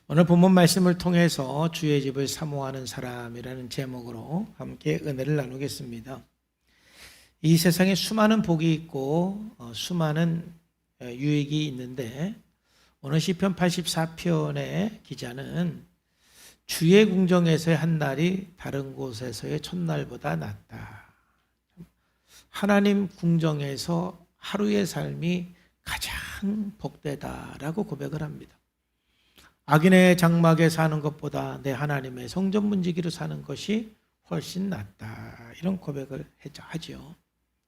오늘 본문 말씀을 통해서 주의 집을 사모하는 사람이라는 제목으로 함께 은혜를 나누겠습니다. 이 세상에 수많은 복이 있고 수많은 유익이 있는데 오늘 시편 84편의 기자는 주의 궁정에서의 한 날이 다른 곳에서의 첫날보다 낫다. 하나님 궁정에서 하루의 삶이 가장 복되다라고 고백을 합니다. 악인의 장막에 사는 것보다 내 하나님의 성전 문지기로 사는 것이 훨씬 낫다. 이런 고백을 하죠.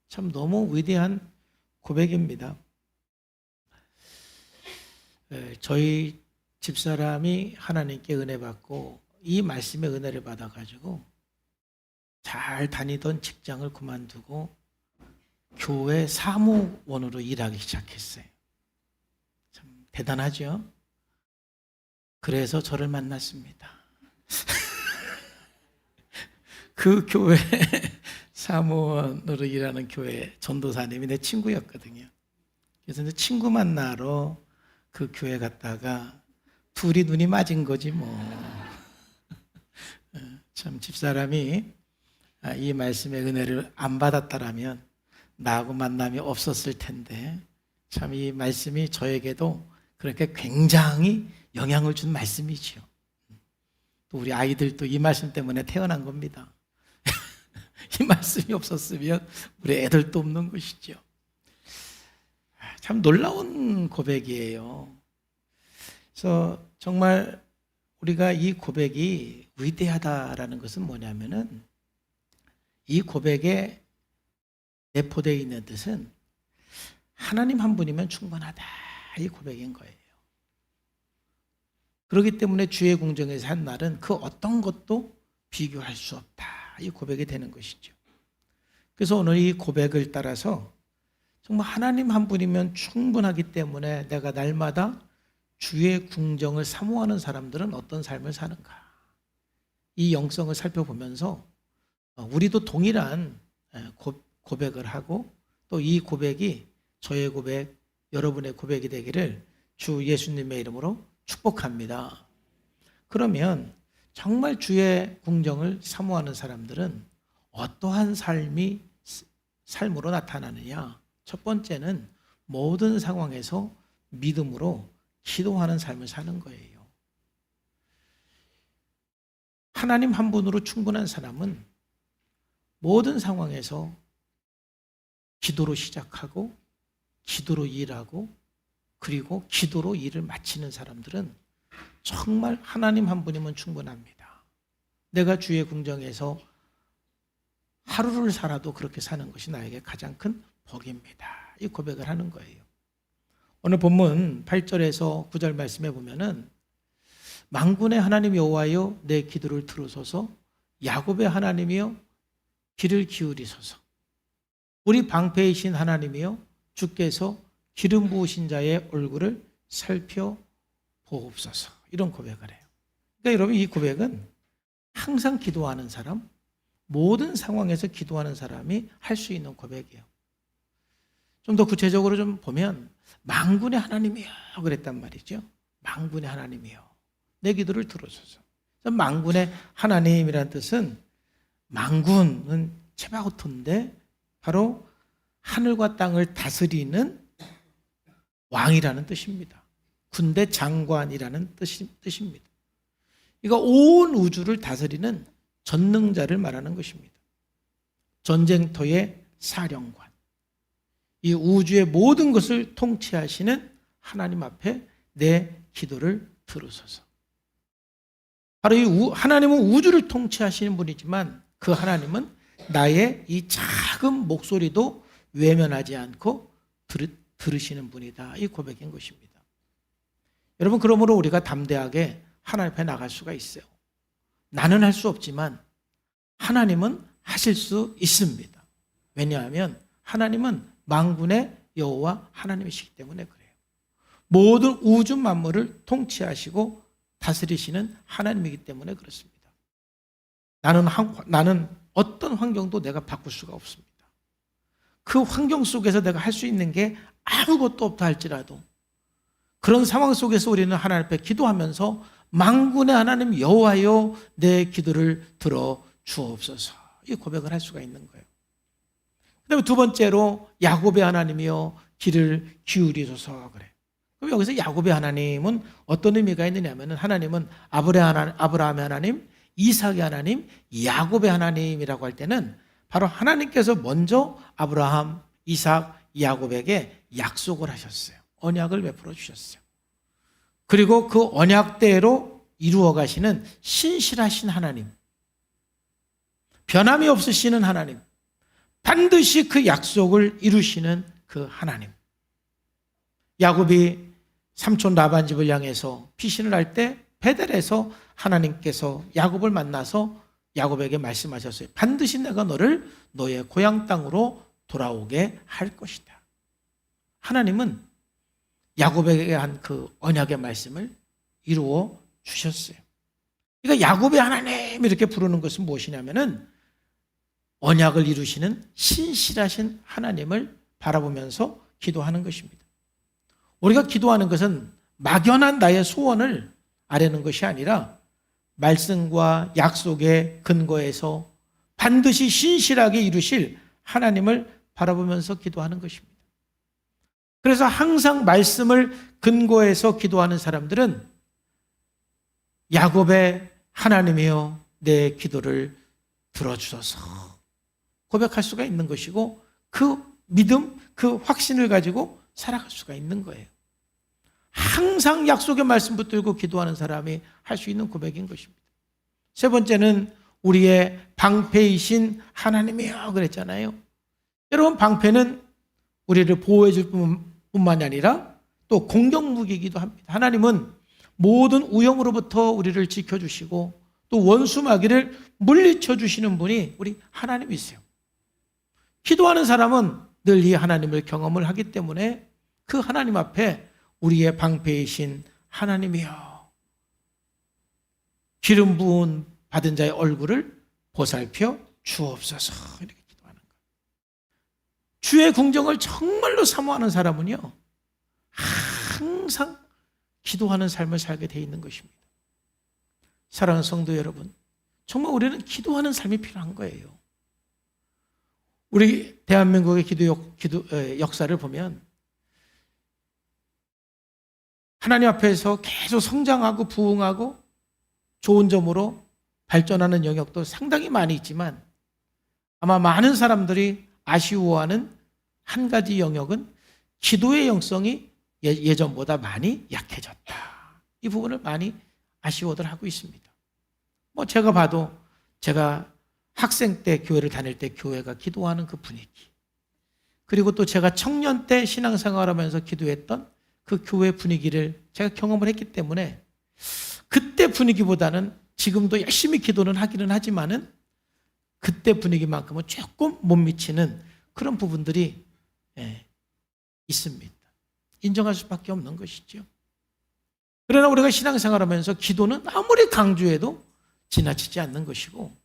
참 너무 위대한 고백입니다. 저희 집사람이 하나님께 은혜 받고 이 말씀의 은혜를 받아가지고 잘 다니던 직장을 그만두고 교회 사무원으로 일하기 시작했어요. 참 대단하죠? 그래서 저를 만났습니다. 그 교회 사무원으로 일하는 교회 전도사님이 내 친구였거든요. 그래서 이제 친구 만나러 그 교회 갔다가 둘이 눈이 맞은 거지 뭐. 참 집사람이 이 말씀의 은혜를 안 받았다라면 나하고 만남이 없었을 텐데 참 이 말씀이 저에게도 그렇게 굉장히 영향을 준 말씀이지요. 또 우리 아이들도 이 말씀 때문에 태어난 겁니다. 이 말씀이 없었으면 우리 애들도 없는 것이죠. 참 놀라운 고백이에요. 그래서 정말 우리가 이 고백이 위대하다라는 것은 뭐냐면은 이 고백에 내포되어 있는 뜻은 하나님 한 분이면 충분하다. 이 고백인 거예요. 그렇기 때문에 주의 궁정에서 한 날은 그 어떤 것도 비교할 수 없다. 이 고백이 되는 것이죠. 그래서 오늘 이 고백을 따라서 정말 하나님 한 분이면 충분하기 때문에 내가 날마다 주의 궁정을 사모하는 사람들은 어떤 삶을 사는가. 이 영성을 살펴보면서 우리도 동일한 고백을 하고 또 이 고백이 저의 고백, 여러분의 고백이 되기를 주 예수님의 이름으로 축복합니다. 그러면 정말 주의 궁정을 사모하는 사람들은 어떠한 삶으로 나타나느냐? 첫 번째는 모든 상황에서 믿음으로 기도하는 삶을 사는 거예요. 하나님 한 분으로 충분한 사람은 모든 상황에서 기도로 시작하고 기도로 일하고 그리고 기도로 일을 마치는 사람들은 정말 하나님 한 분이면 충분합니다. 내가 주의 궁정에서 하루를 살아도 그렇게 사는 것이 나에게 가장 큰 복입니다. 이 고백을 하는 거예요. 오늘 본문 8절에서 9절 말씀에 보면은 만군의 하나님 여호와여 내 기도를 들으소서 야곱의 하나님이여 귀를 기울이소서 우리 방패이신 하나님이여 주께서 기름 부으신 자의 얼굴을 살펴보옵소서. 이런 고백을 해요. 그러니까 여러분 이 고백은 항상 기도하는 사람, 모든 상황에서 기도하는 사람이 할 수 있는 고백이에요. 좀 더 구체적으로 좀 보면 만군의 하나님이여 그랬단 말이죠. 만군의 하나님이여 내 기도를 들으소서. 만군의 하나님이라는 뜻은 만군은 체바오토인데 바로 하늘과 땅을 다스리는 왕이라는 뜻입니다. 군대 장관이라는 뜻입니다. 이거 온 우주를 다스리는 전능자를 말하는 것입니다. 전쟁터의 사령관. 이 우주의 모든 것을 통치하시는 하나님 앞에 내 기도를 들으소서. 바로 이 하나님은 우주를 통치하시는 분이지만 그 하나님은 나의 이 작은 목소리도 외면하지 않고 들으시는 분이다. 이 고백인 것입니다. 여러분 그러므로 우리가 담대하게 하나님 앞에 나갈 수가 있어요. 나는 할 수 없지만 하나님은 하실 수 있습니다. 왜냐하면 하나님은 만군의 여호와 하나님이시기 때문에 그래요. 모든 우주 만물을 통치하시고 다스리시는 하나님이기 때문에 그렇습니다. 나는 어떤 환경도 내가 바꿀 수가 없습니다. 그 환경 속에서 내가 할 수 있는 게 아무것도 없다 할지라도 그런 상황 속에서 우리는 하나님 앞에 기도하면서 만군의 하나님 여호와여 내 기도를 들어 주옵소서. 이 고백을 할 수가 있는 거예요. 그다음에 두 번째로 야곱의 하나님이여 귀를 기울이소서 그래. 그럼 여기서 야곱의 하나님은 어떤 의미가 있느냐면은 하나님은 아브라함의 하나님, 이삭의 하나님, 야곱의 하나님이라고 할 때는 바로 하나님께서 먼저 아브라함, 이삭, 야곱에게 약속을 하셨어요. 언약을 베풀어 주셨어요. 그리고 그 언약대로 이루어 가시는 신실하신 하나님, 변함이 없으시는 하나님, 반드시 그 약속을 이루시는 그 하나님. 야곱이 삼촌 라반 집을 향해서 피신을 할 때 베델에서 하나님께서 야곱을 만나서 야곱에게 말씀하셨어요. 반드시 내가 너를 너의 고향 땅으로 돌아오게 할 것이다. 하나님은 야곱에게 한 그 언약의 말씀을 이루어 주셨어요. 그러니까 야곱의 하나님 이렇게 부르는 것은 무엇이냐면은 언약을 이루시는 신실하신 하나님을 바라보면서 기도하는 것입니다. 우리가 기도하는 것은 막연한 나의 소원을 아뢰는 것이 아니라 말씀과 약속의 근거에서 반드시 신실하게 이루실 하나님을 바라보면서 기도하는 것입니다. 그래서 항상 말씀을 근거해서 기도하는 사람들은 야곱의 하나님이여 내 기도를 들어주소서 고백할 수가 있는 것이고 그 믿음, 그 확신을 가지고 살아갈 수가 있는 거예요. 항상 약속의 말씀 붙들고 기도하는 사람이 할 수 있는 고백인 것입니다. 세 번째는 우리의 방패이신 하나님이여 그랬잖아요. 여러분, 방패는 우리를 보호해 줄 뿐만이 아니라 또 공격무기이기도 합니다. 하나님은 모든 위험으로부터 우리를 지켜주시고 또 원수 마귀를 물리쳐 주시는 분이 우리 하나님이세요. 기도하는 사람은 늘 이 하나님을 경험을 하기 때문에 그 하나님 앞에 우리의 방패이신 하나님이여 기름 부은 받은 자의 얼굴을 보살펴 주옵소서 이렇게 기도하는 거예요. 주의 궁정을 정말로 사모하는 사람은요 항상 기도하는 삶을 살게 돼 있는 것입니다. 사랑하는 성도 여러분, 정말 우리는 기도하는 삶이 필요한 거예요. 우리 대한민국의 기도 역사를 보면 하나님 앞에서 계속 성장하고 부흥하고 좋은 점으로 발전하는 영역도 상당히 많이 있지만 아마 많은 사람들이 아쉬워하는 한 가지 영역은 기도의 영성이 예전보다 많이 약해졌다. 이 부분을 많이 아쉬워들 하고 있습니다. 제가 봐도 제가 학생 때 교회를 다닐 때 교회가 기도하는 그 분위기, 그리고 또 제가 청년 때 신앙생활하면서 기도했던 그 교회 분위기를 제가 경험을 했기 때문에 그때 분위기보다는 지금도 열심히 기도는 하기는 하지만은 그때 분위기만큼은 조금 못 미치는 그런 부분들이 있습니다. 인정할 수밖에 없는 것이죠. 그러나 우리가 신앙생활하면서 기도는 아무리 강조해도 지나치지 않는 것이고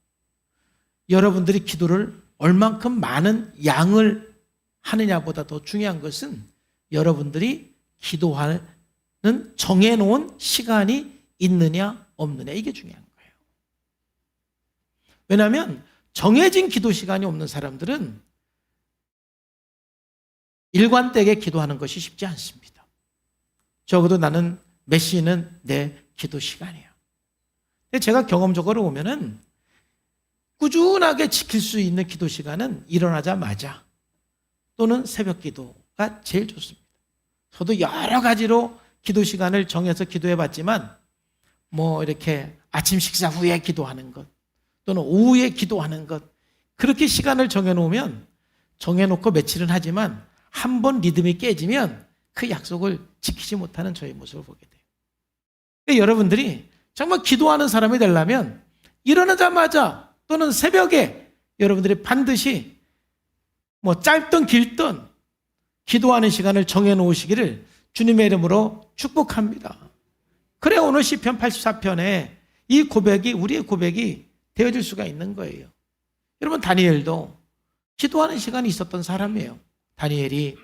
여러분들이 기도를 얼만큼 많은 양을 하느냐보다 더 중요한 것은 여러분들이 기도하는 정해놓은 시간이 있느냐 없느냐 이게 중요한 거예요. 왜냐하면 정해진 기도 시간이 없는 사람들은 일관되게 기도하는 것이 쉽지 않습니다. 적어도 나는 몇 시는 내 기도 시간이야. 근데 제가 경험적으로 보면은 꾸준하게 지킬 수 있는 기도 시간은 일어나자마자 또는 새벽 기도가 제일 좋습니다. 저도 여러 가지로 기도 시간을 정해서 기도해 봤지만 이렇게 아침 식사 후에 기도하는 것 또는 오후에 기도하는 것 그렇게 시간을 정해놓으면 정해놓고 며칠은 하지만 한 번 리듬이 깨지면 그 약속을 지키지 못하는 저의 모습을 보게 돼요. 그러니까 여러분들이 정말 기도하는 사람이 되려면 일어나자마자 또는 새벽에 여러분들이 반드시 짧든 길든 기도하는 시간을 정해놓으시기를 주님의 이름으로 축복합니다. 그래 오늘 시편 84편에 이 고백이 우리의 고백이 되어질 수가 있는 거예요. 여러분 다니엘도 기도하는 시간이 있었던 사람이에요. 다니엘이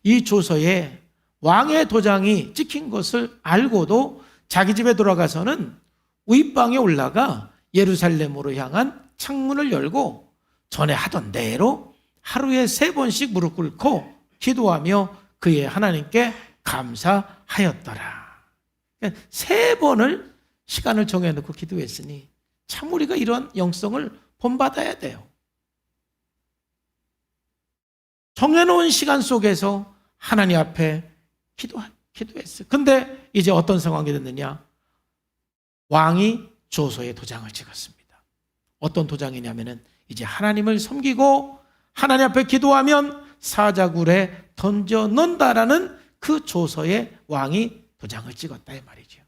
이 조서에 왕의 도장이 찍힌 것을 알고도 자기 집에 돌아가서는 윗방에 올라가 예루살렘으로 향한 창문을 열고 전에 하던 대로 하루에 3번씩 무릎 꿇고 기도하며 그의 하나님께 감사하였더라. 3번을 시간을 정해놓고 기도했으니 참 우리가 이런 영성을 본받아야 돼요. 정해놓은 시간 속에서 하나님 앞에 기도했어요. 근데 이제 어떤 상황이 됐느냐? 왕이 조서에 도장을 찍었습니다. 어떤 도장이냐면은 이제 하나님을 섬기고 하나님 앞에 기도하면 사자굴에 던져 넣는다라는 그 조서에 왕이 도장을 찍었다 이 말이죠.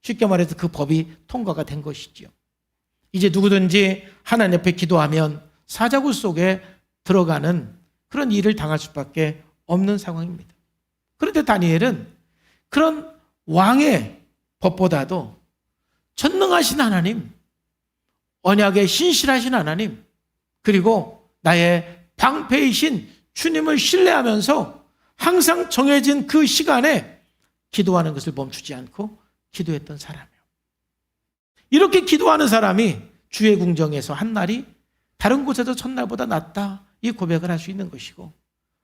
쉽게 말해서 그 법이 통과가 된 것이지요. 이제 누구든지 하나님 앞에 기도하면 사자굴 속에 들어가는 그런 일을 당할 수밖에 없는 상황입니다. 그런데 다니엘은 그런 왕의 법보다도 전능하신 하나님, 언약의 신실하신 하나님, 그리고 나의 방패이신 주님을 신뢰하면서 항상 정해진 그 시간에 기도하는 것을 멈추지 않고 기도했던 사람이에요. 이렇게 기도하는 사람이 주의 궁정에서 한 날이 다른 곳에서 첫날보다 낫다 이 고백을 할 수 있는 것이고,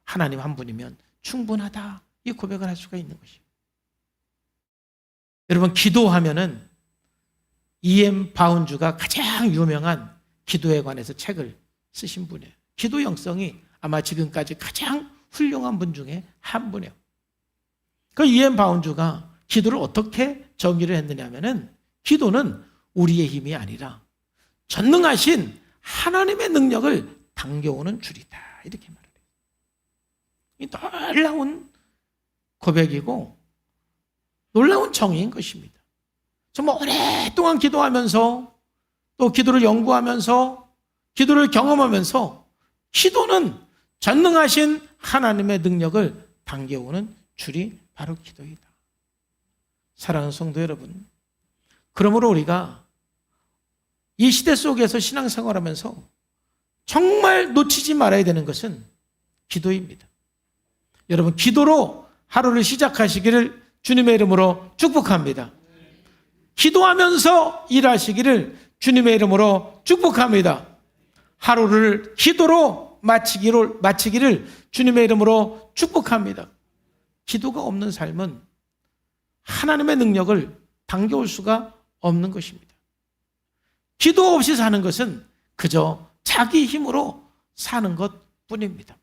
하나님 한 분이면 충분하다 이 고백을 할 수가 있는 것이에요. 여러분, 기도하면은 E.M. 바운주가 가장 유명한 기도에 관해서 책을 쓰신 분이에요. 기도 영성이 아마 지금까지 가장 훌륭한 분 중에 한 분이에요. 그 E.M. 바운주가 기도를 어떻게 정의를 했느냐면은 기도는 우리의 힘이 아니라 전능하신 하나님의 능력을 당겨오는 줄이다 이렇게 말을 해요. 이 놀라운 고백이고 놀라운 정의인 것입니다. 정말 오랫동안 기도하면서 또 기도를 연구하면서 기도를 경험하면서 기도는 전능하신 하나님의 능력을 당겨오는 줄이 바로 기도이다. 사랑하는 성도 여러분, 그러므로 우리가 이 시대 속에서 신앙생활하면서 정말 놓치지 말아야 되는 것은 기도입니다. 여러분, 기도로 하루를 시작하시기를 주님의 이름으로 축복합니다. 기도하면서 일하시기를 주님의 이름으로 축복합니다. 하루를 기도로 마치기를 주님의 이름으로 축복합니다. 기도가 없는 삶은 하나님의 능력을 당겨올 수가 없는 것입니다. 기도 없이 사는 것은 그저 자기 힘으로 사는 것뿐입니다.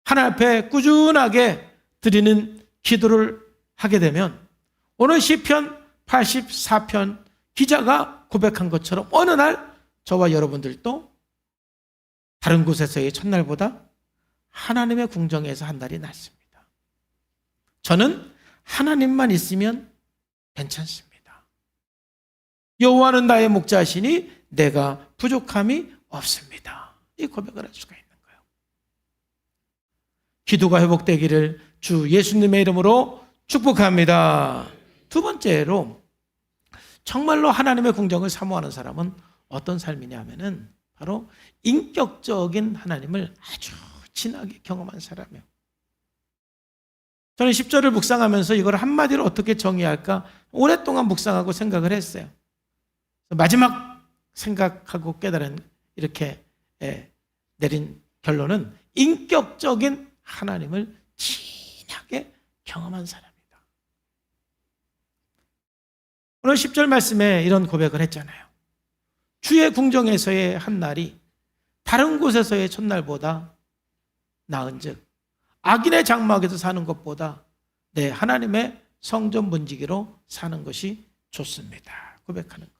하나님 앞에 꾸준하게 드리는 기도를 하게 되면 오늘 시편 84편 기자가 고백한 것처럼 어느 날 저와 여러분들도 다른 곳에서의 첫날보다 하나님의 궁정에서 한 날이 낫습니다. 저는 하나님만 있으면 괜찮습니다. 여호와는 나의 목자시니 내가 부족함이 없습니다. 이 고백을 할 수가 있는 거예요. 기도가 회복되기를 주 예수님의 이름으로 축복합니다. 두 번째로 정말로 하나님의 궁정을 사모하는 사람은 어떤 삶이냐 하면은 바로 인격적인 하나님을 아주 진하게 경험한 사람이에요. 저는 10절을 묵상하면서 이걸 한마디로 어떻게 정의할까 오랫동안 묵상하고 생각을 했어요. 마지막 생각하고 깨달은 이렇게 내린 결론은 인격적인 하나님을 진하게 경험한 사람이다. 오늘 10절 말씀에 이런 고백을 했잖아요. 주의 궁정에서의 한 날이 다른 곳에서의 첫날보다 나은즉 악인의 장막에서 사는 것보다 내 하나님의 성전 문지기로 사는 것이 좋습니다. 고백하는 것.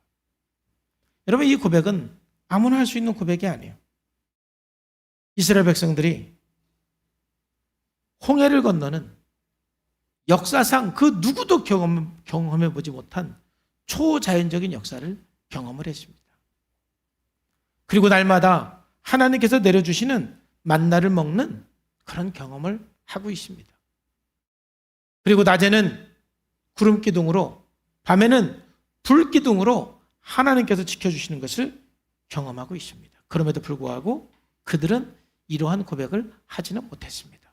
여러분, 이 고백은 아무나 할 수 있는 고백이 아니에요. 이스라엘 백성들이 홍해를 건너는 역사상 그 누구도 경험해보지 못한 초자연적인 역사를 경험을 했습니다. 그리고 날마다 하나님께서 내려주시는 만나를 먹는 그런 경험을 하고 있습니다. 그리고 낮에는 구름 기둥으로, 밤에는 불 기둥으로 하나님께서 지켜주시는 것을 경험하고 있습니다. 그럼에도 불구하고 그들은 이러한 고백을 하지는 못했습니다.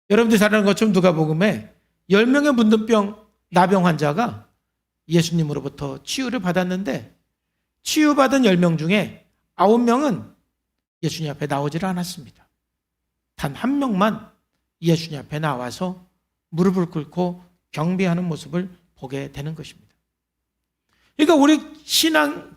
여러분들이 잘 아는 것처럼 누가복음에 10명의 문둥병 나병 환자가 예수님으로부터 치유를 받았는데 치유받은 10명 중에 9명은 예수님 앞에 나오지를 않았습니다. 단 한 명만 예수님 앞에 나와서 무릎을 꿇고 경배하는 모습을 보게 되는 것입니다. 그러니까 우리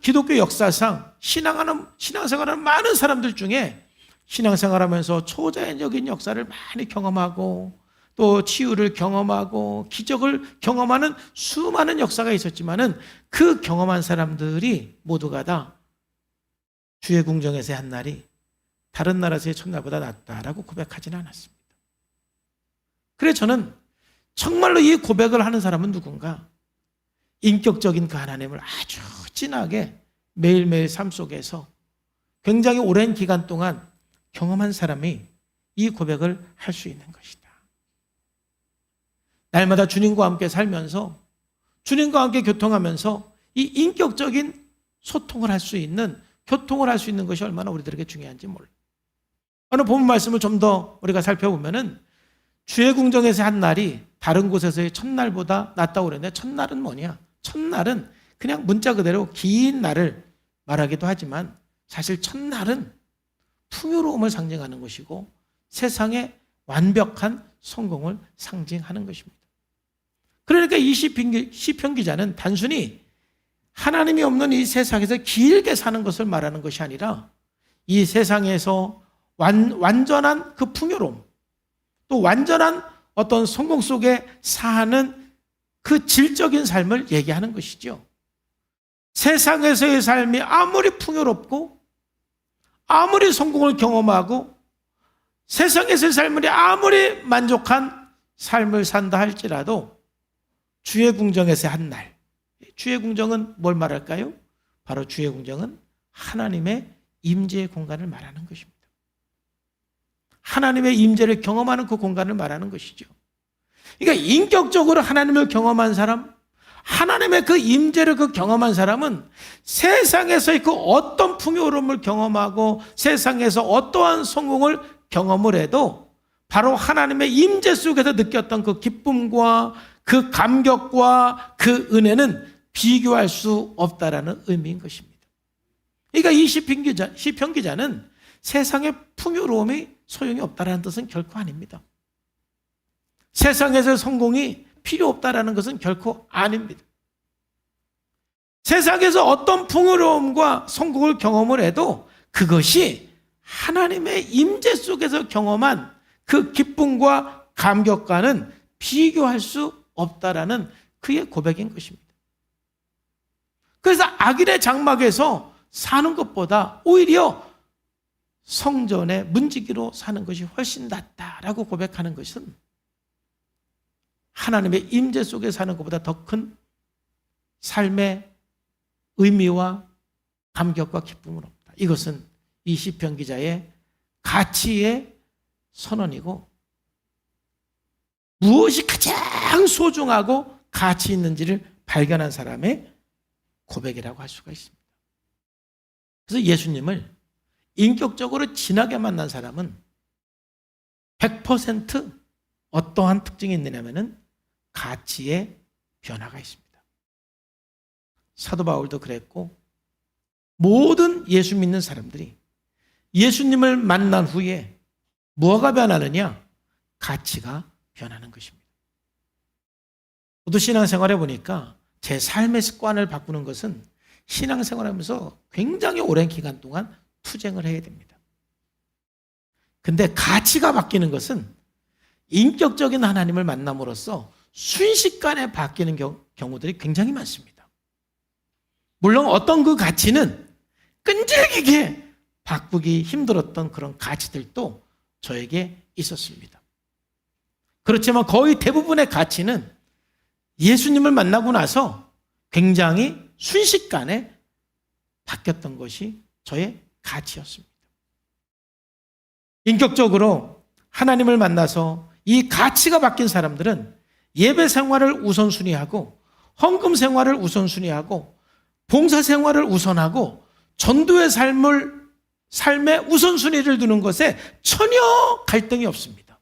기독교 역사상 신앙생활하는 많은 사람들 중에 신앙생활하면서 초자연적인 역사를 많이 경험하고 또 치유를 경험하고 기적을 경험하는 수많은 역사가 있었지만은 그 경험한 사람들이 모두가 다 주의 궁정에서의 한 날이 다른 나라에서의 첫날보다 낫다라고 고백하지는 않았습니다. 그래서 저는 정말로 이 고백을 하는 사람은 누군가? 인격적인 그 하나님을 아주 진하게 매일매일 삶 속에서 굉장히 오랜 기간 동안 경험한 사람이 이 고백을 할 수 있는 것이다. 날마다 주님과 함께 살면서 주님과 함께 교통하면서 이 인격적인 소통을 할 수 있는 교통을 할 수 있는 것이 얼마나 우리들에게 중요한지 몰라요. 오늘 본문 말씀을 좀 더 우리가 살펴보면은 주의 궁정에서 한 날이 다른 곳에서의 첫날보다 낫다고 그랬는데 첫날은 뭐냐? 첫날은 그냥 문자 그대로 긴 날을 말하기도 하지만 사실 첫날은 풍요로움을 상징하는 것이고 세상의 완벽한 성공을 상징하는 것입니다. 그러니까 이 시편 기자는 단순히 하나님이 없는 이 세상에서 길게 사는 것을 말하는 것이 아니라 이 세상에서 완전한 그 풍요로움 또 완전한 어떤 성공 속에 사는 그 질적인 삶을 얘기하는 것이죠. 세상에서의 삶이 아무리 풍요롭고 아무리 성공을 경험하고 세상에서의 삶이 아무리 만족한 삶을 산다 할지라도 주의 궁정에서의 한 날, 주의 궁정은 뭘 말할까요? 바로 주의 궁정은 하나님의 임재의 공간을 말하는 것입니다. 하나님의 임재를 경험하는 그 공간을 말하는 것이죠. 그러니까 인격적으로 하나님을 경험한 사람, 하나님의 그 임재를 그 경험한 사람은 세상에서의 그 어떤 풍요로움을 경험하고 세상에서 어떠한 성공을 경험을 해도 바로 하나님의 임재 속에서 느꼈던 그 기쁨과 그 감격과 그 은혜는 비교할 수 없다라는 의미인 것입니다. 그러니까 이 시편 기자는 세상의 풍요로움이 소용이 없다라는 뜻은 결코 아닙니다. 세상에서 성공이 필요 없다라는 것은 결코 아닙니다. 세상에서 어떤 풍요로움과 성공을 경험을 해도 그것이 하나님의 임재 속에서 경험한 그 기쁨과 감격과는 비교할 수 없다라는 그의 고백인 것입니다. 그래서 악인의 장막에서 사는 것보다 오히려 성전의 문지기로 사는 것이 훨씬 낫다라고 고백하는 것은 하나님의 임재 속에 사는 것보다 더 큰 삶의 의미와 감격과 기쁨은 없다. 이것은 이 시편 기자의 가치의 선언이고 무엇이 가장 소중하고 가치 있는지를 발견한 사람의 고백이라고 할 수가 있습니다. 그래서 예수님을 인격적으로 진하게 만난 사람은 100% 어떠한 특징이 있느냐면은 가치의 변화가 있습니다. 사도 바울도 그랬고 모든 예수 믿는 사람들이 예수님을 만난 후에 뭐가 변하느냐? 가치가 변하는 것입니다. 저도 신앙생활해 보니까 제 삶의 습관을 바꾸는 것은 신앙생활하면서 굉장히 오랜 기간 동안 투쟁을 해야 됩니다. 근데 가치가 바뀌는 것은 인격적인 하나님을 만남으로써 순식간에 바뀌는 경우들이 굉장히 많습니다. 물론 어떤 그 가치는 끈질기게 바꾸기 힘들었던 그런 가치들도 저에게 있었습니다. 그렇지만 거의 대부분의 가치는 예수님을 만나고 나서 굉장히 순식간에 바뀌었던 것이 저의 가치였습니다. 인격적으로 하나님을 만나서 이 가치가 바뀐 사람들은 예배 생활을 우선순위하고 헌금 생활을 우선순위하고 봉사 생활을 우선하고 전도의 삶에 우선순위를 두는 것에 전혀 갈등이 없습니다.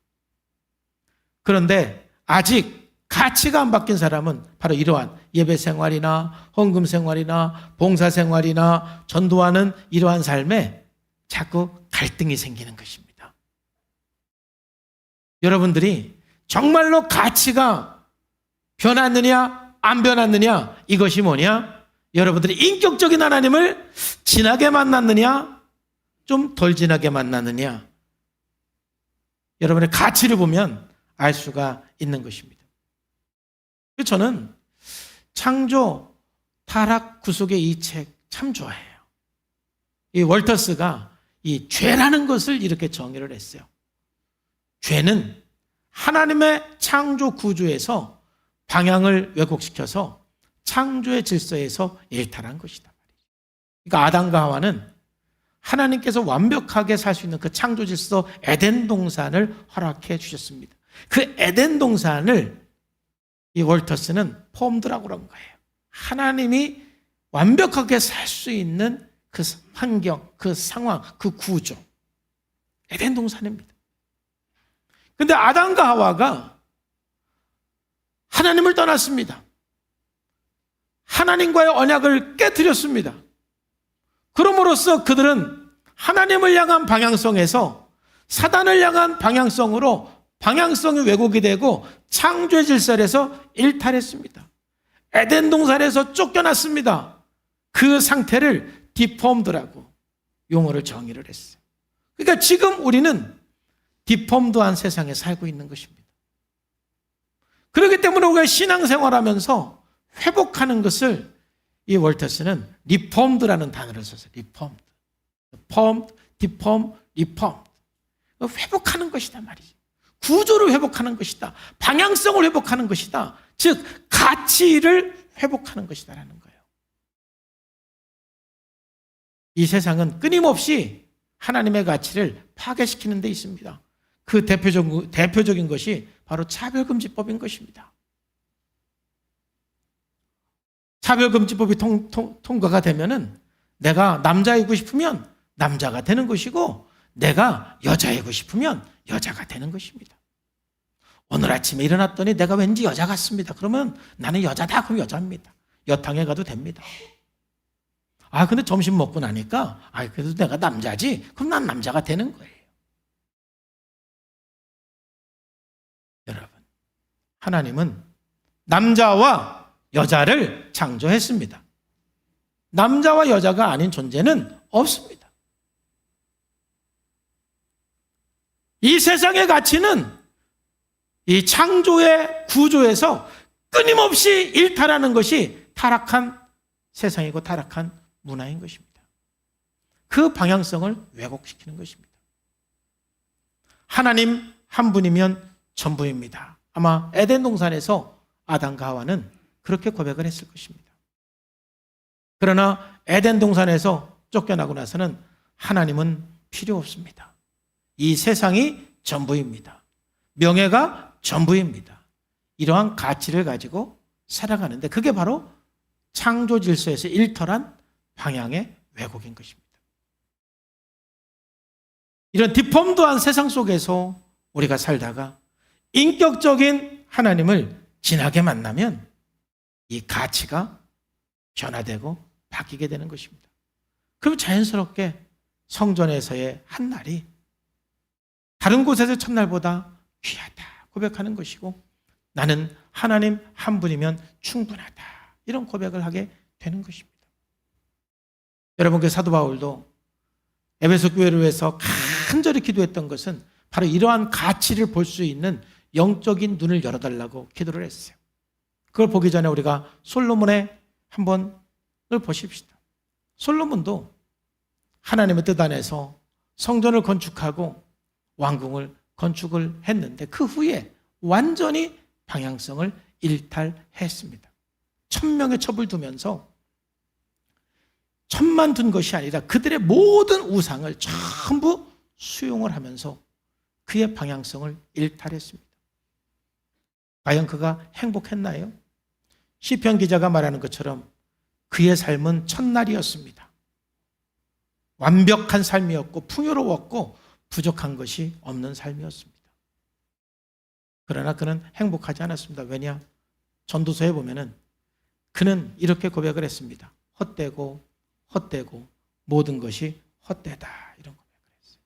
그런데 아직 가치가 안 바뀐 사람은 바로 이러한 예배 생활이나 헌금 생활이나 봉사 생활이나 전도하는 이러한 삶에 자꾸 갈등이 생기는 것입니다. 여러분들이 정말로 가치가 변했느냐 안 변했느냐, 이것이 뭐냐? 여러분들이 인격적인 하나님을 진하게 만났느냐 좀 덜 진하게 만났느냐, 여러분의 가치를 보면 알 수가 있는 것입니다. 저는 창조, 타락, 구속의 이 책 참 좋아해요. 이 월터스가 이 죄라는 것을 이렇게 정의를 했어요. 죄는 하나님의 창조 구조에서 방향을 왜곡시켜서 창조의 질서에서 일탈한 것이다. 그러니까 아담과 하와는 하나님께서 완벽하게 살 수 있는 그 창조 질서 에덴 동산을 허락해 주셨습니다. 그 에덴 동산을 이 월터스는 폼드라고 그런 거예요. 하나님이 완벽하게 살 수 있는 그 환경, 그 상황, 그 구조, 에덴 동산입니다. 그런데 아담과 하와가 하나님을 떠났습니다. 하나님과의 언약을 깨뜨렸습니다. 그럼으로써 그들은 하나님을 향한 방향성에서 사단을 향한 방향성으로 방향성이 왜곡이 되고 창조의 질서에서 일탈했습니다. 에덴 동산에서 쫓겨났습니다. 그 상태를 디폼드라고 용어를 정의를 했어요. 그러니까 지금 우리는 디폼드한 세상에 살고 있는 것입니다. 그렇기 때문에 우리가 신앙생활하면서 회복하는 것을 이 월터스는 리폼드라는 단어를 썼어요. 리폼드. 폼, 디폼, 리폼. 회복하는 것이다 말이죠. 구조를 회복하는 것이다. 방향성을 회복하는 것이다. 즉 가치를 회복하는 것이다라는 거예요. 이 세상은 끊임없이 하나님의 가치를 파괴시키는 데 있습니다. 그 대표적인 것이 바로 차별금지법인 것입니다. 차별금지법이 통과가 되면은 내가 남자이고 싶으면 남자가 되는 것이고 내가 여자이고 싶으면 여자가 되는 것입니다. 오늘 아침에 일어났더니 내가 왠지 여자 같습니다. 그러면 나는 여자다. 그럼 여자입니다. 여탕에 가도 됩니다. 근데 점심 먹고 나니까 그래도 내가 남자지. 그럼 난 남자가 되는 거예요. 여러분, 하나님은 남자와 여자를 창조했습니다. 남자와 여자가 아닌 존재는 없습니다. 이 세상의 가치는 이 창조의 구조에서 끊임없이 일탈하는 것이 타락한 세상이고 타락한 문화인 것입니다. 그 방향성을 왜곡시키는 것입니다. 하나님 한 분이면 전부입니다. 아마 에덴 동산에서 아담과 하와는 그렇게 고백을 했을 것입니다. 그러나 에덴 동산에서 쫓겨나고 나서는 하나님은 필요 없습니다. 이 세상이 전부입니다. 명예가 전부입니다. 이러한 가치를 가지고 살아가는데 그게 바로 창조 질서에서 일탈한 방향의 왜곡인 것입니다. 이런 디폼드한 세상 속에서 우리가 살다가 인격적인 하나님을 진하게 만나면 이 가치가 변화되고 바뀌게 되는 것입니다. 그럼 자연스럽게 성전에서의 한 날이 다른 곳에서 첫날보다 귀하다 고백하는 것이고 나는 하나님 한 분이면 충분하다 이런 고백을 하게 되는 것입니다. 여러분, 그 사도 바울도 에베소 교회를 위해서 간절히 기도했던 것은 바로 이러한 가치를 볼 수 있는 영적인 눈을 열어달라고 기도를 했어요. 그걸 보기 전에 우리가 솔로몬의 한번 보십시다. 솔로몬도 하나님의 뜻 안에서 성전을 건축하고 왕궁을 건축을 했는데 그 후에 완전히 방향성을 일탈했습니다. 1000명의 첩을 두면서 첩만 둔 것이 아니라 그들의 모든 우상을 전부 수용을 하면서 그의 방향성을 일탈했습니다. 과연 그가 행복했나요? 시편 기자가 말하는 것처럼 그의 삶은 첫날이었습니다. 완벽한 삶이었고 풍요로웠고 부족한 것이 없는 삶이었습니다. 그러나 그는 행복하지 않았습니다. 왜냐? 전도서에 보면은 그는 이렇게 고백을 했습니다. 헛되고 모든 것이 헛되다. 이런 고백을 했어요.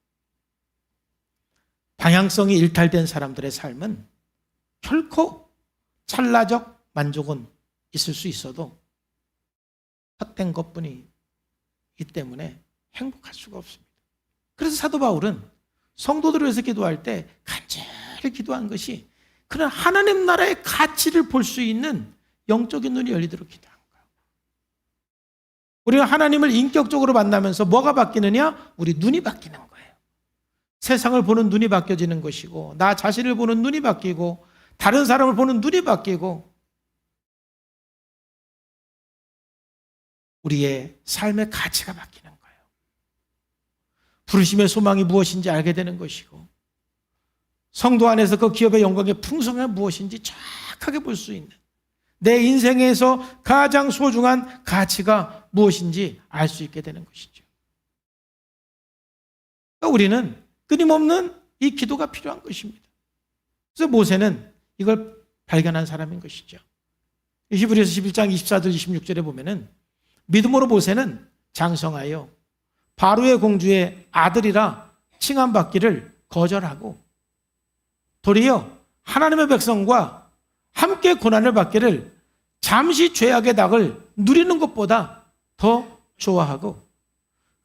방향성이 일탈된 사람들의 삶은 결코 찰나적 만족은 있을 수 있어도 헛된 것뿐이기 때문에 행복할 수가 없습니다. 그래서 사도 바울은 성도들을 위해서 기도할 때 간절히 기도한 것이 그런 하나님 나라의 가치를 볼 수 있는 영적인 눈이 열리도록 기도한 거예요. 우리가 하나님을 인격적으로 만나면서 뭐가 바뀌느냐? 우리 눈이 바뀌는 거예요. 세상을 보는 눈이 바뀌어지는 것이고, 나 자신을 보는 눈이 바뀌고, 다른 사람을 보는 눈이 바뀌고, 우리의 삶의 가치가 바뀌는 거예요. 부르심의 소망이 무엇인지 알게 되는 것이고, 성도 안에서 그 기업의 영광의 풍성함이 무엇인지 정확하게 볼 수 있는, 내 인생에서 가장 소중한 가치가 무엇인지 알 수 있게 되는 것이죠. 그러니까 우리는 끊임없는 이 기도가 필요한 것입니다. 그래서 모세는 이걸 발견한 사람인 것이죠. 히브리서 11장 24절 26절에 보면은 믿음으로 모세는 장성하여 바로의 공주의 아들이라 칭함받기를 거절하고 도리어 하나님의 백성과 함께 고난을 받기를 잠시 죄악의 낙을 누리는 것보다 더 좋아하고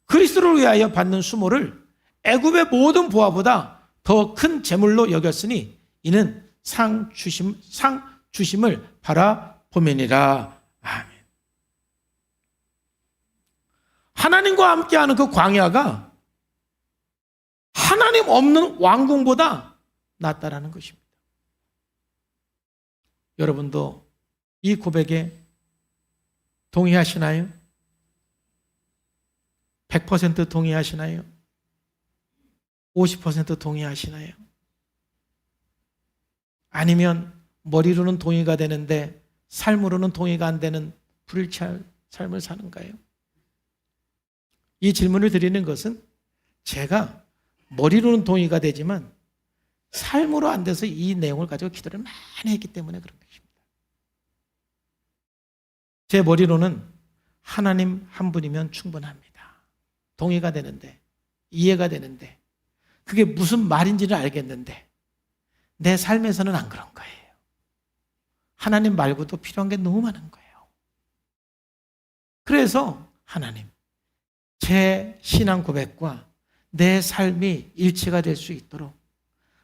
그리스도를 위하여 받는 수모를 애굽의 모든 보화보다 더 큰 재물로 여겼으니 이는 상 주심을 바라보매니라. 아멘. 하나님과 함께하는 그 광야가 하나님 없는 왕궁보다 낫다라는 것입니다. 여러분도 이 고백에 동의하시나요? 100% 동의하시나요? 50% 동의하시나요? 아니면 머리로는 동의가 되는데 삶으로는 동의가 안 되는 불일치한 삶을 사는가요? 이 질문을 드리는 것은 제가 머리로는 동의가 되지만 삶으로 안 돼서 이 내용을 가지고 기도를 많이 했기 때문에 그런 것입니다. 제 머리로는 하나님 한 분이면 충분합니다. 동의가 되는데, 이해가 되는데, 그게 무슨 말인지는 알겠는데 내 삶에서는 안 그런 거예요. 하나님 말고도 필요한 게 너무 많은 거예요. 그래서 하나님, 제 신앙 고백과 내 삶이 일치가 될 수 있도록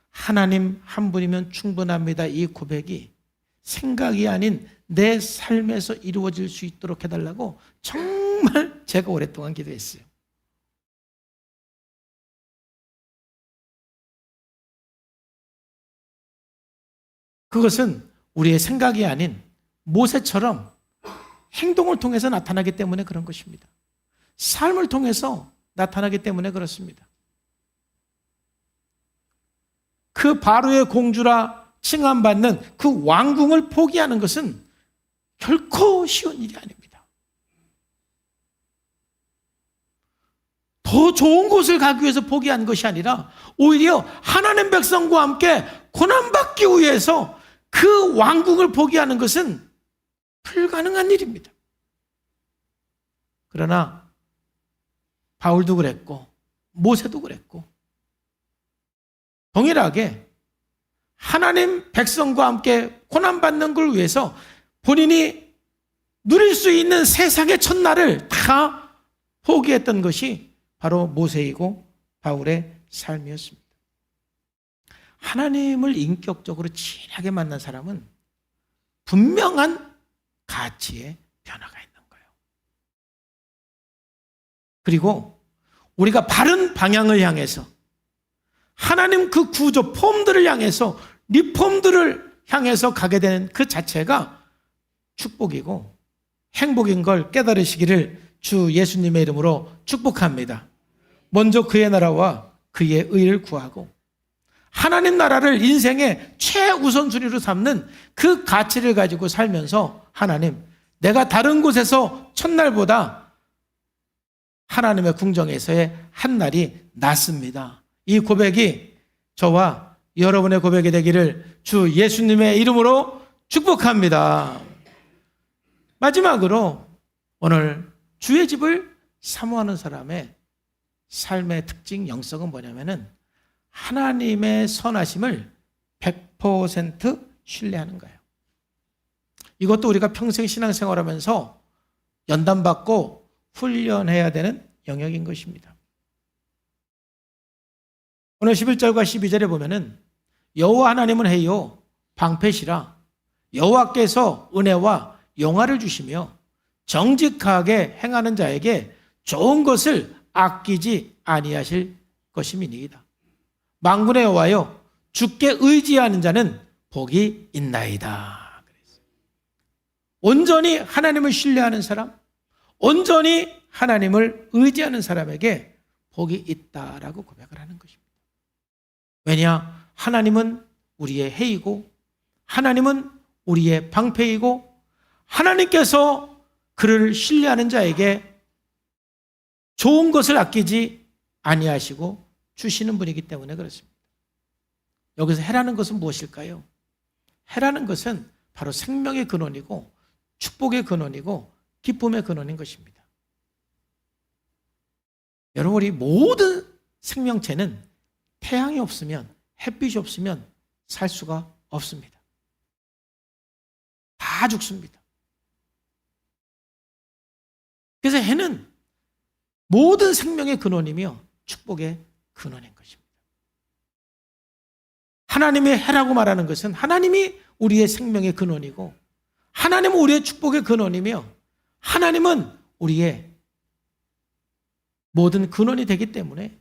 하나님 한 분이면 충분합니다. 이 고백이 생각이 아닌 내 삶에서 이루어질 수 있도록 해달라고 정말 제가 오랫동안 기도했어요. 그것은 우리의 생각이 아닌 모세처럼 행동을 통해서 나타나기 때문에 그런 것입니다. 삶을 통해서 나타나기 때문에 그렇습니다. 그 바로의 공주라 칭함받는 그 왕궁을 포기하는 것은 결코 쉬운 일이 아닙니다. 더 좋은 곳을 가기 위해서 포기한 것이 아니라 오히려 하나님 백성과 함께 고난받기 위해서 그 왕궁을 포기하는 것은 불가능한 일입니다. 그러나 바울도 그랬고 모세도 그랬고 동일하게 하나님 백성과 함께 고난받는 걸 위해서 본인이 누릴 수 있는 세상의 첫날을 다 포기했던 것이 바로 모세이고 바울의 삶이었습니다. 하나님을 인격적으로 진하게 만난 사람은 분명한 가치의 변화가 있는 거예요. 그리고 우리가 바른 방향을 향해서 하나님 그 구조 폼들을 향해서 리폼들을 향해서 가게 되는 그 자체가 축복이고 행복인 걸 깨달으시기를 주 예수님의 이름으로 축복합니다. 먼저 그의 나라와 그의 의를 구하고 하나님 나라를 인생의 최우선순위로 삼는 그 가치를 가지고 살면서 하나님, 내가 다른 곳에서 첫날보다 하나님의 궁정에서의 한 날이 낫습니다. 이 고백이 저와 여러분의 고백이 되기를 주 예수님의 이름으로 축복합니다. 마지막으로 오늘 주의 집을 사모하는 사람의 삶의 특징, 영성은 뭐냐면은 하나님의 선하심을 100% 신뢰하는 거예요. 이것도 우리가 평생 신앙생활하면서 연단받고 훈련해야 되는 영역인 것입니다. 오늘 11절과 12절에 보면은 여호와 하나님은 해요 방패시라 여호와께서 은혜와 영화를 주시며 정직하게 행하는 자에게 좋은 것을 아끼지 아니하실 것임이니이다. 만군의 여호와여 주께 의지하는 자는 복이 있나이다. 온전히 하나님을 신뢰하는 사람, 온전히 하나님을 의지하는 사람에게 복이 있다라고 고백을 하는 것입니다. 왜냐? 하나님은 우리의 해이고 하나님은 우리의 방패이고 하나님께서 그를 신뢰하는 자에게 좋은 것을 아끼지 아니하시고 주시는 분이기 때문에 그렇습니다. 여기서 해라는 것은 무엇일까요? 해라는 것은 바로 생명의 근원이고 축복의 근원이고 기쁨의 근원인 것입니다. 여러분, 우리 모든 생명체는 태양이 없으면, 햇빛이 없으면 살 수가 없습니다. 다 죽습니다. 그래서 해는 모든 생명의 근원이며 축복의 근원인 것입니다. 하나님의 해라고 말하는 것은 하나님이 우리의 생명의 근원이고 하나님은 우리의 축복의 근원이며 하나님은 우리의 모든 근원이 되기 때문에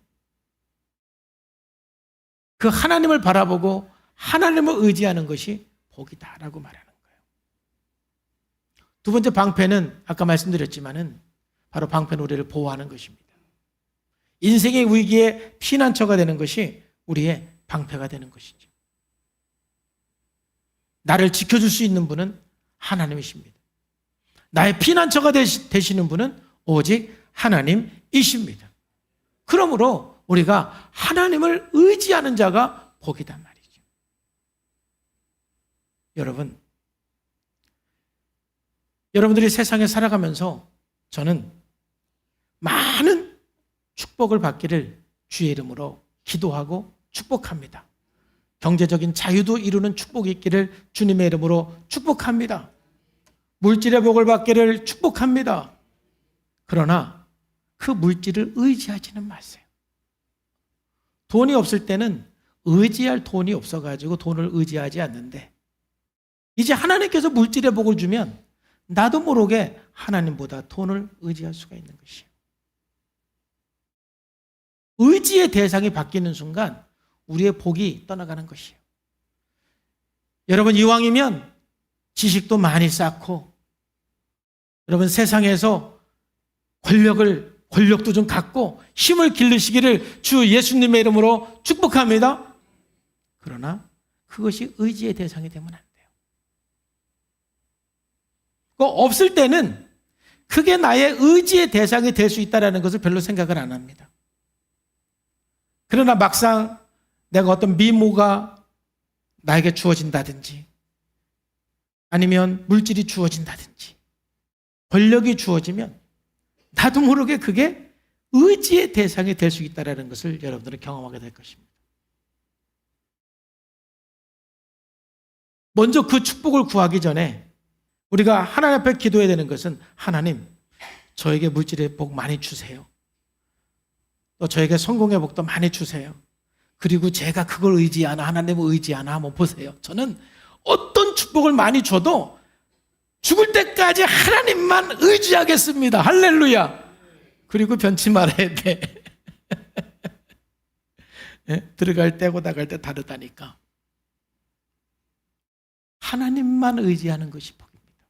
그 하나님을 바라보고 하나님을 의지하는 것이 복이다라고 말하는 거예요. 두 번째 방패는 아까 말씀드렸지만은 바로 방패는 우리를 보호하는 것입니다. 인생의 위기에 피난처가 되는 것이 우리의 방패가 되는 것이죠. 나를 지켜줄 수 있는 분은 하나님이십니다. 나의 피난처가 되시는 분은 오직 하나님이십니다. 그러므로 우리가 하나님을 의지하는 자가 복이단 말이죠. 여러분들이 세상에 살아가면서 저는 많은 축복을 받기를 주의 이름으로 기도하고 축복합니다. 경제적인 자유도 이루는 축복이 있기를 주님의 이름으로 축복합니다. 물질의 복을 받기를 축복합니다. 그러나 그 물질을 의지하지는 마세요. 돈이 없을 때는 의지할 돈이 없어가지고 돈을 의지하지 않는데 이제 하나님께서 물질의 복을 주면 나도 모르게 하나님보다 돈을 의지할 수가 있는 것이에요. 의지의 대상이 바뀌는 순간 우리의 복이 떠나가는 것이에요. 여러분, 이왕이면 지식도 많이 쌓고 여러분 세상에서 권력도 좀 갖고 힘을 기르시기를 주 예수님의 이름으로 축복합니다. 그러나 그것이 의지의 대상이 되면 안 돼요. 그 없을 때는 그게 나의 의지의 대상이 될 수 있다는 것을 별로 생각을 안 합니다. 그러나 막상 내가 어떤 미모가 나에게 주어진다든지 아니면 물질이 주어진다든지 권력이 주어지면 나도 모르게 그게 의지의 대상이 될 수 있다는 것을 여러분들은 경험하게 될 것입니다. 먼저 그 축복을 구하기 전에 우리가 하나님 앞에 기도해야 되는 것은 하나님, 저에게 물질의 복 많이 주세요. 또 저에게 성공의 복도 많이 주세요. 그리고 제가 그걸 의지하나 하나님을 의지하나 한번 보세요. 저는 어떤 축복을 많이 줘도 죽을 때까지 하나님만 의지하겠습니다. 할렐루야. 그리고 변치 말아야 돼. 들어갈 때고 나갈 때 다르다니까. 하나님만 의지하는 것이 복입니다.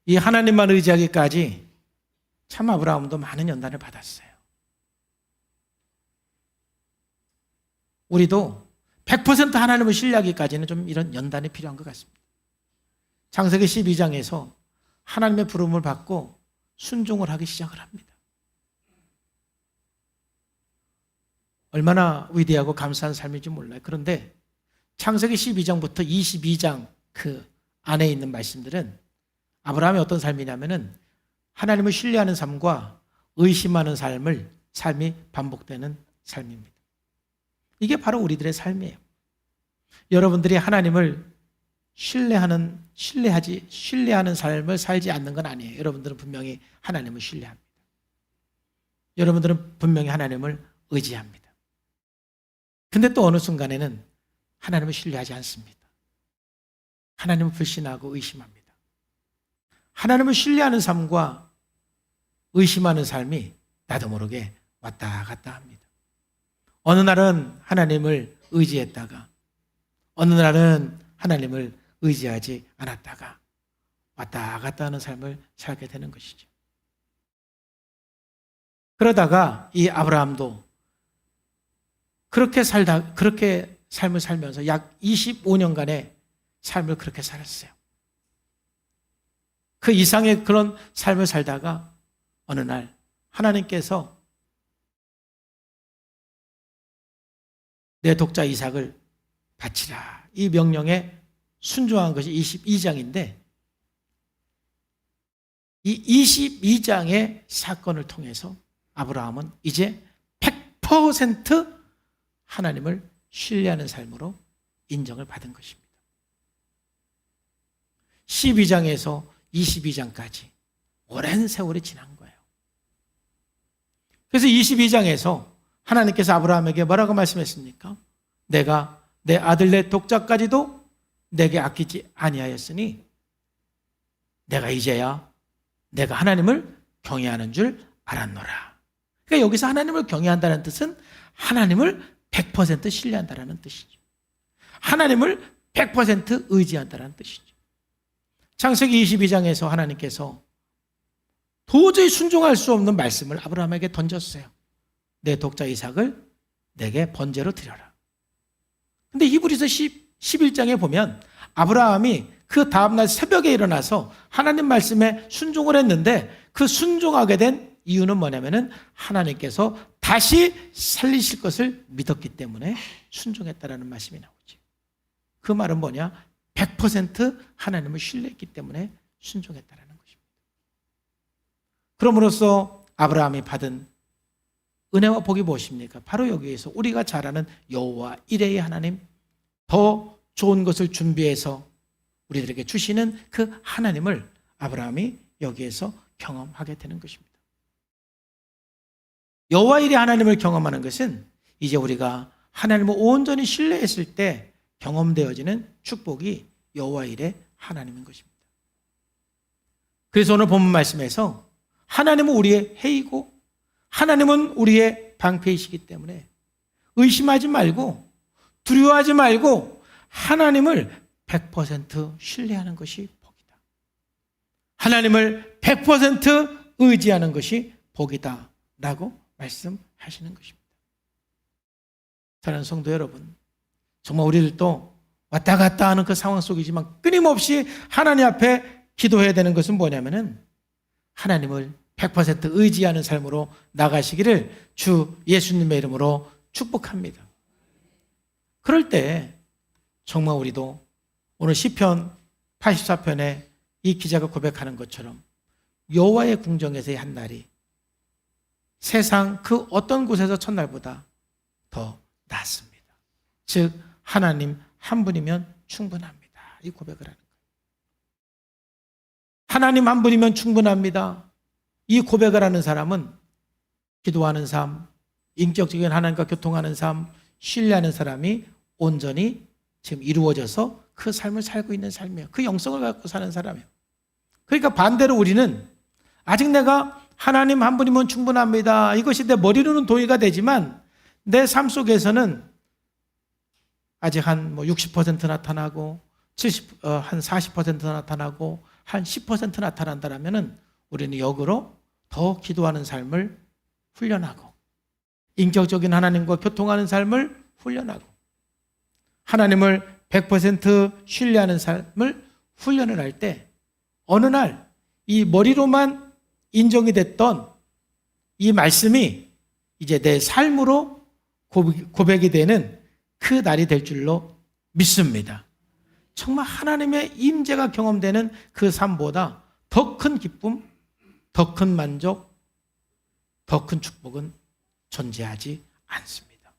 이 하나님만 의지하기까지 참 아브라함도 많은 연단을 받았어요. 우리도 100% 하나님을 신뢰하기까지는 좀 이런 연단이 필요한 것 같습니다. 창세기 12장에서 하나님의 부름을 받고 순종을 하기 시작을 합니다. 얼마나 위대하고 감사한 삶인지 몰라요. 그런데 창세기 12장부터 22장 그 안에 있는 말씀들은 아브라함이 어떤 삶이냐면은 하나님을 신뢰하는 삶과 의심하는 삶이 반복되는 삶입니다. 이게 바로 우리들의 삶이에요. 여러분들이 하나님을 신뢰하는 삶을 살지 않는 건 아니에요. 여러분들은 분명히 하나님을 신뢰합니다. 여러분들은 분명히 하나님을 의지합니다. 근데 또 어느 순간에는 하나님을 신뢰하지 않습니다. 하나님을 불신하고 의심합니다. 하나님을 신뢰하는 삶과 의심하는 삶이 나도 모르게 왔다 갔다 합니다. 어느 날은 하나님을 의지했다가 어느 날은 하나님을 의지하지 않았다가 왔다 갔다 하는 삶을 살게 되는 것이죠. 그러다가 이 아브라함도 그렇게 삶을 살면서 약 25년간의 삶을 그렇게 살았어요. 그 이상의 그런 삶을 살다가 어느 날 하나님께서 내 독자 이삭을 바치라 이 명령에 순종한 것이 22장인데 이 22장의 사건을 통해서 아브라함은 이제 100% 하나님을 신뢰하는 삶으로 인정을 받은 것입니다. 12장에서 22장까지 오랜 세월이 지난 거예요. 그래서 22장에서 하나님께서 아브라함에게 뭐라고 말씀했습니까? 내가 내 아들 내 독자까지도 내게 아끼지 아니하였으니 내가 이제야 내가 하나님을 경외하는 줄 알았노라. 그러니까 여기서 하나님을 경외한다는 뜻은 하나님을 100% 신뢰한다는 뜻이죠. 하나님을 100% 의지한다는 뜻이죠. 창세기 22장에서 하나님께서 도저히 순종할 수 없는 말씀을 아브라함에게 던졌어요. 내 독자 이삭을 내게 번제로 드려라. 근데 히브리서 11장에 보면 아브라함이 그 다음날 새벽에 일어나서 하나님 말씀에 순종을 했는데 그 순종하게 된 이유는 뭐냐면은 하나님께서 다시 살리실 것을 믿었기 때문에 순종했다라는 말씀이 나오죠. 그 말은 뭐냐? 100% 하나님을 신뢰했기 때문에 순종했다라는 것입니다. 그럼으로써 아브라함이 받은 은혜와 복이 무엇입니까? 바로 여기에서 우리가 잘 아는 여호와 이레의 하나님, 더 좋은 것을 준비해서 우리들에게 주시는 그 하나님을 아브라함이 여기에서 경험하게 되는 것입니다. 여호와 이레 하나님을 경험하는 것은 이제 우리가 하나님을 온전히 신뢰했을 때 경험되어지는 축복이 여호와 이레 하나님인 것입니다. 그래서 오늘 본문 말씀에서 하나님은 우리의 해이고 하나님은 우리의 방패이시기 때문에 의심하지 말고 두려워하지 말고 하나님을 100% 신뢰하는 것이 복이다. 하나님을 100% 의지하는 것이 복이다 라고 말씀하시는 것입니다. 사랑하는 성도 여러분, 정말 우리들도 왔다 갔다 하는 그 상황 속이지만 끊임없이 하나님 앞에 기도해야 되는 것은 뭐냐면은 하나님을 100% 의지하는 삶으로 나가시기를 주 예수님의 이름으로 축복합니다. 그럴 때 정말 우리도 오늘 시편 84편에 이 기자가 고백하는 것처럼 여호와의 궁정에서의 한 날이 세상 그 어떤 곳에서 첫날보다 더 낫습니다. 즉 하나님 한 분이면 충분합니다. 이 고백을 하는 거예요. 하나님 한 분이면 충분합니다. 이 고백을 하는 사람은 기도하는 삶, 인격적인 하나님과 교통하는 삶, 신뢰하는 사람이 온전히 지금 이루어져서 그 삶을 살고 있는 삶이에요. 그 영성을 갖고 사는 사람이에요. 그러니까 반대로 우리는 아직 내가 하나님 한 분이면 충분합니다. 이것이 내 머리로는 동의가 되지만 내 삶 속에서는 아직 한 60% 나타나고 한 40% 나타나고 한 10% 나타난다라면은 우리는 역으로 더 기도하는 삶을 훈련하고 인격적인 하나님과 교통하는 삶을 훈련하고 하나님을 100% 신뢰하는 삶을 훈련을 할 때 어느 날 이 머리로만 인정이 됐던 이 말씀이 이제 내 삶으로 고백이 되는 그 날이 될 줄로 믿습니다. 정말 하나님의 임재가 경험되는 그 삶보다 더 큰 기쁨, 더 큰 만족, 더 큰 축복은 존재하지 않습니다.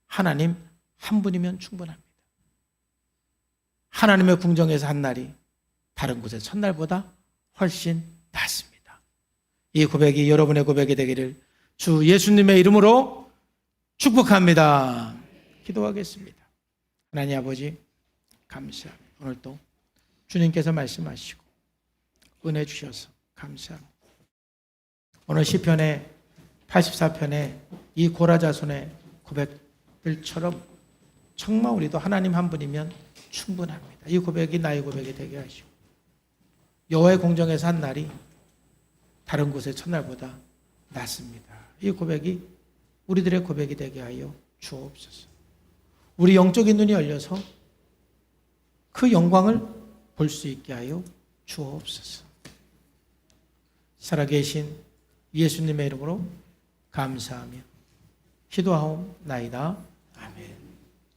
하나님 한 분이면 충분합니다. 하나님의 궁정에서 한 날이 다른 곳의 첫날보다 훨씬 낫습니다. 이 고백이 여러분의 고백이 되기를 주 예수님의 이름으로 축복합니다. 기도하겠습니다. 하나님 아버지 감사합니다. 오늘도 주님께서 말씀하시고 은혜 주셔서 감사합니다. 오늘 시편의 84편의 이 고라자손의 고백들처럼 정말 우리도 하나님 한 분이면 충분합니다. 이 고백이 나의 고백이 되게 하시고 여호와의 공정에서 한 날이 다른 곳의 첫날보다 낫습니다. 이 고백이 우리들의 고백이 되게 하여 주옵소서. 우리 영적인 눈이 열려서 그 영광을 볼 수 있게 하여 주옵소서. 살아계신 예수님의 이름으로 감사하며 기도하옵나이다.